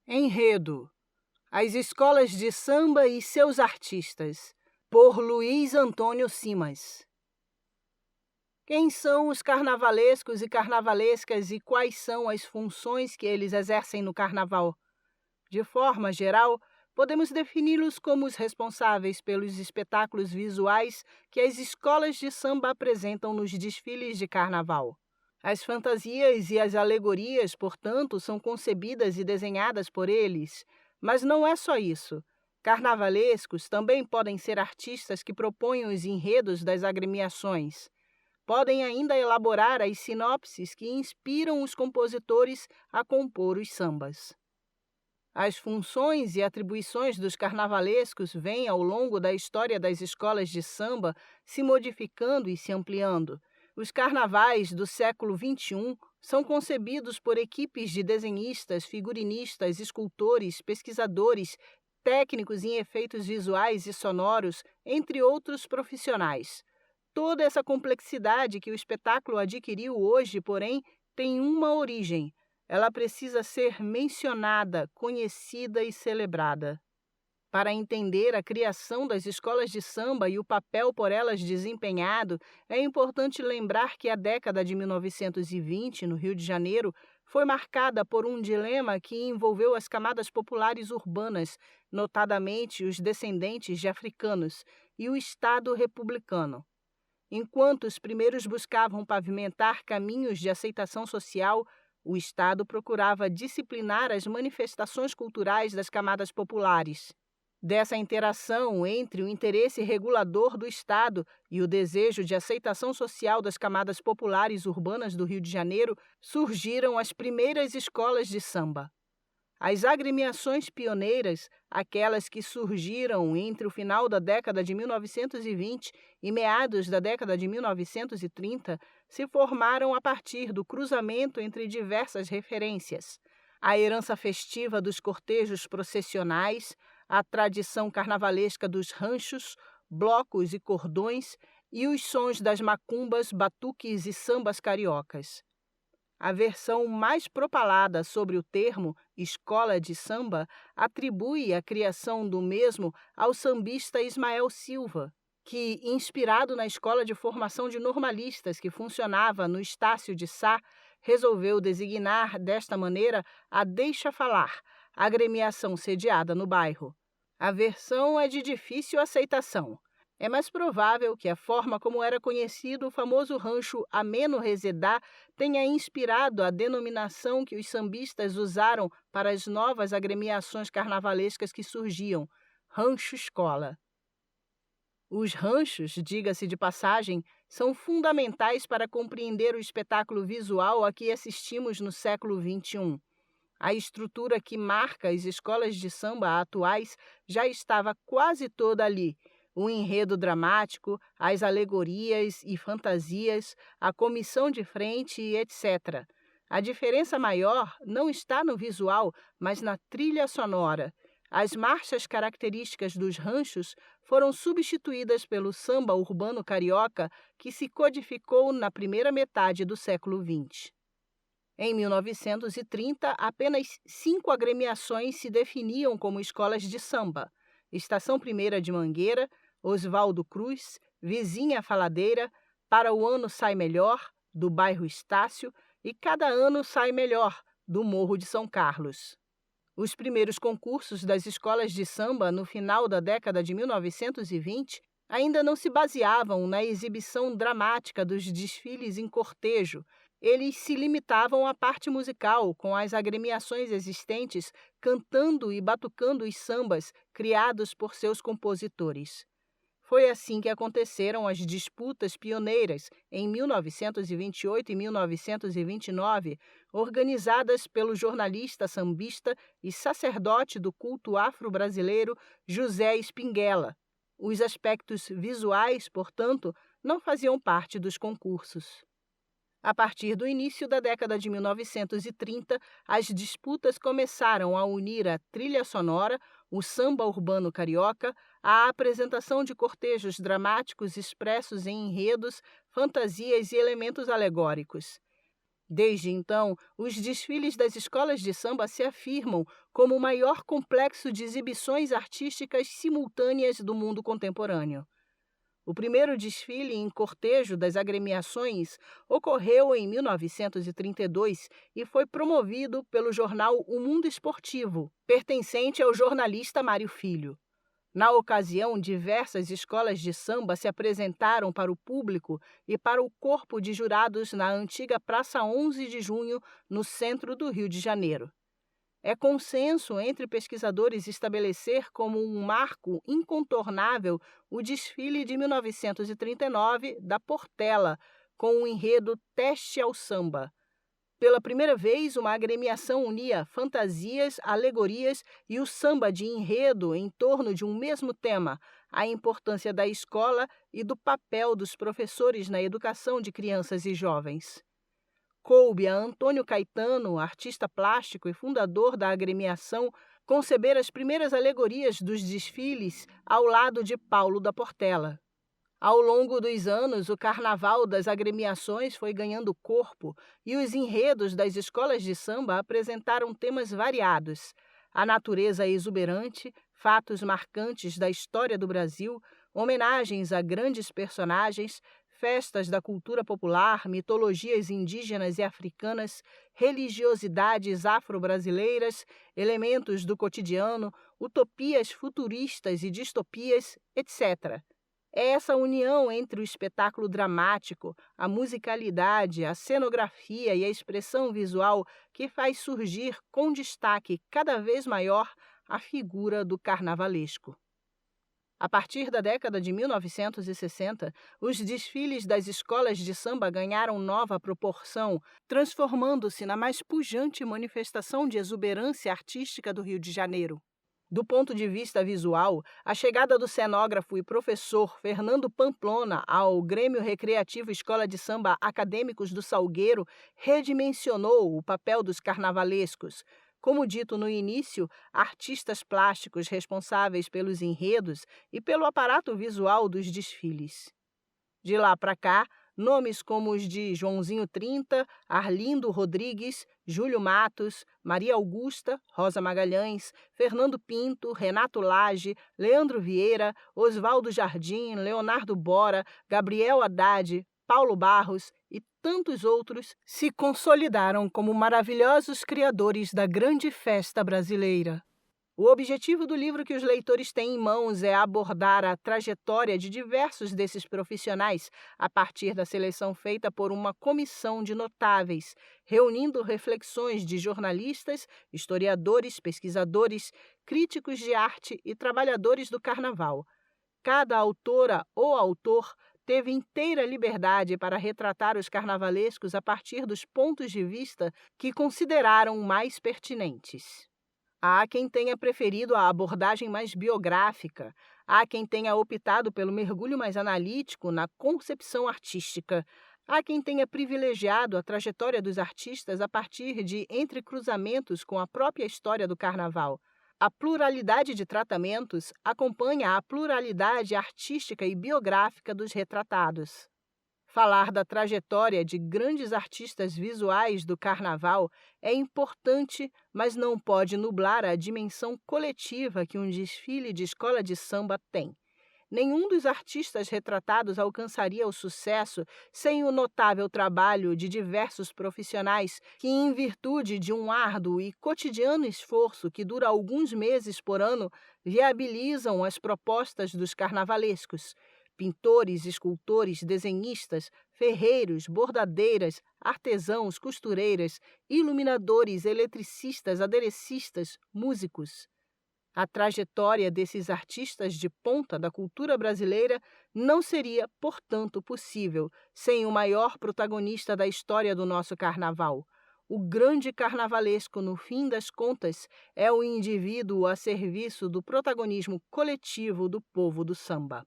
Enredo: As escolas de samba e seus artistas, por Luiz Antônio Simas. Quem são os carnavalescos e carnavalescas e quais são as funções que eles exercem no carnaval? De forma geral, podemos defini-los como os responsáveis pelos espetáculos visuais que as escolas de samba apresentam nos desfiles de carnaval. As fantasias e as alegorias, portanto, são concebidas e desenhadas por eles. Mas não é só isso. Carnavalescos também podem ser artistas que propõem os enredos das agremiações. Podem ainda elaborar as sinopses que inspiram os compositores a compor os sambas. As funções e atribuições dos carnavalescos vêm, ao longo da história das escolas de samba, se modificando e se ampliando. Os carnavais do século XXI são concebidos por equipes de desenhistas, figurinistas, escultores, pesquisadores, técnicos em efeitos visuais e sonoros, entre outros profissionais. Toda essa complexidade que o espetáculo adquiriu hoje, porém, tem uma origem. Ela precisa ser mencionada, conhecida e celebrada. Para entender a criação das escolas de samba e o papel por elas desempenhado, é importante lembrar que a década de 1920, no Rio de Janeiro, foi marcada por um dilema que envolveu as camadas populares urbanas, notadamente os descendentes de africanos, e o Estado republicano. Enquanto os primeiros buscavam pavimentar caminhos de aceitação social, o Estado procurava disciplinar as manifestações culturais das camadas populares. Dessa interação entre o interesse regulador do Estado e o desejo de aceitação social das camadas populares urbanas do Rio de Janeiro, surgiram as primeiras escolas de samba. As agremiações pioneiras, aquelas que surgiram entre o final da década de 1920 e meados da década de 1930, se formaram a partir do cruzamento entre diversas referências: a herança festiva dos cortejos processionais, a tradição carnavalesca dos ranchos, blocos e cordões e os sons das macumbas, batuques e sambas cariocas. A versão mais propalada sobre o termo escola de samba atribui a criação do mesmo ao sambista Ismael Silva, que, inspirado na escola de formação de normalistas que funcionava no Estácio de Sá, resolveu designar desta maneira a Deixa Falar, agremiação sediada no bairro. A versão é de difícil aceitação. É mais provável que a forma como era conhecido o famoso rancho Ameno Resedá tenha inspirado a denominação que os sambistas usaram para as novas agremiações carnavalescas que surgiam, rancho escola. Os ranchos, diga-se de passagem, são fundamentais para compreender o espetáculo visual a que assistimos no século XXI. A estrutura que marca as escolas de samba atuais já estava quase toda ali. O enredo dramático, as alegorias e fantasias, a comissão de frente, etc. A diferença maior não está no visual, mas na trilha sonora. As marchas características dos ranchos foram substituídas pelo samba urbano carioca, que se codificou na primeira metade do século XX. Em 1930, apenas 5 agremiações se definiam como escolas de samba: Estação Primeira de Mangueira, Oswaldo Cruz, Vizinha Faladeira, Para o Ano Sai Melhor, do bairro Estácio, e Cada Ano Sai Melhor, do Morro de São Carlos. Os primeiros concursos das escolas de samba no final da década de 1920 ainda não se baseavam na exibição dramática dos desfiles em cortejo. Eles se limitavam à parte musical, com as agremiações existentes cantando e batucando os sambas criados por seus compositores. Foi assim que aconteceram as disputas pioneiras, em 1928 e 1929, organizadas pelo jornalista sambista e sacerdote do culto afro-brasileiro José Espinguela. Os aspectos visuais, portanto, não faziam parte dos concursos. A partir do início da década de 1930, as disputas começaram a unir a trilha sonora, o samba urbano carioca, a apresentação de cortejos dramáticos expressos em enredos, fantasias e elementos alegóricos. Desde então, os desfiles das escolas de samba se afirmam como o maior complexo de exibições artísticas simultâneas do mundo contemporâneo. O primeiro desfile em cortejo das agremiações ocorreu em 1932 e foi promovido pelo jornal O Mundo Esportivo, pertencente ao jornalista Mário Filho. Na ocasião, diversas escolas de samba se apresentaram para o público e para o corpo de jurados na antiga Praça 11 de Junho, no centro do Rio de Janeiro. É consenso entre pesquisadores estabelecer como um marco incontornável o desfile de 1939 da Portela, com o enredo Teste ao Samba. Pela primeira vez, uma agremiação unia fantasias, alegorias e o samba de enredo em torno de um mesmo tema, a importância da escola e do papel dos professores na educação de crianças e jovens. Coube a Antônio Caetano, artista plástico e fundador da agremiação, conceber as primeiras alegorias dos desfiles ao lado de Paulo da Portela. Ao longo dos anos, o carnaval das agremiações foi ganhando corpo e os enredos das escolas de samba apresentaram temas variados: a natureza exuberante, fatos marcantes da história do Brasil, homenagens a grandes personagens, festas da cultura popular, mitologias indígenas e africanas, religiosidades afro-brasileiras, elementos do cotidiano, utopias futuristas e distopias, etc. É essa união entre o espetáculo dramático, a musicalidade, a cenografia e a expressão visual que faz surgir com destaque cada vez maior a figura do carnavalesco. A partir da década de 1960, os desfiles das escolas de samba ganharam nova proporção, transformando-se na mais pujante manifestação de exuberância artística do Rio de Janeiro. Do ponto de vista visual, a chegada do cenógrafo e professor Fernando Pamplona ao Grêmio Recreativo Escola de Samba Acadêmicos do Salgueiro redimensionou o papel dos carnavalescos. Como dito no início, artistas plásticos responsáveis pelos enredos e pelo aparato visual dos desfiles. De lá para cá, nomes como os de Joãozinho 30, Arlindo Rodrigues, Júlio Matos, Maria Augusta, Rosa Magalhães, Fernando Pinto, Renato Lage, Leandro Vieira, Oswaldo Jardim, Leonardo Bora, Gabriel Haddad, Paulo Barros e tantos outros se consolidaram como maravilhosos criadores da grande festa brasileira. O objetivo do livro que os leitores têm em mãos é abordar a trajetória de diversos desses profissionais a partir da seleção feita por uma comissão de notáveis, reunindo reflexões de jornalistas, historiadores, pesquisadores, críticos de arte e trabalhadores do carnaval. Cada autora ou autor teve inteira liberdade para retratar os carnavalescos a partir dos pontos de vista que consideraram mais pertinentes. Há quem tenha preferido a abordagem mais biográfica, há quem tenha optado pelo mergulho mais analítico na concepção artística, há quem tenha privilegiado a trajetória dos artistas a partir de entrecruzamentos com a própria história do carnaval. A pluralidade de tratamentos acompanha a pluralidade artística e biográfica dos retratados. Falar da trajetória de grandes artistas visuais do carnaval é importante, mas não pode nublar a dimensão coletiva que um desfile de escola de samba tem. Nenhum dos artistas retratados alcançaria o sucesso sem o notável trabalho de diversos profissionais que, em virtude de um árduo e cotidiano esforço que dura alguns meses por ano, viabilizam as propostas dos carnavalescos. Pintores, escultores, desenhistas, ferreiros, bordadeiras, artesãos, costureiras, iluminadores, eletricistas, aderecistas, músicos. A trajetória desses artistas de ponta da cultura brasileira não seria, portanto, possível sem o maior protagonista da história do nosso carnaval. O grande carnavalesco, no fim das contas, é o indivíduo a serviço do protagonismo coletivo do povo do samba.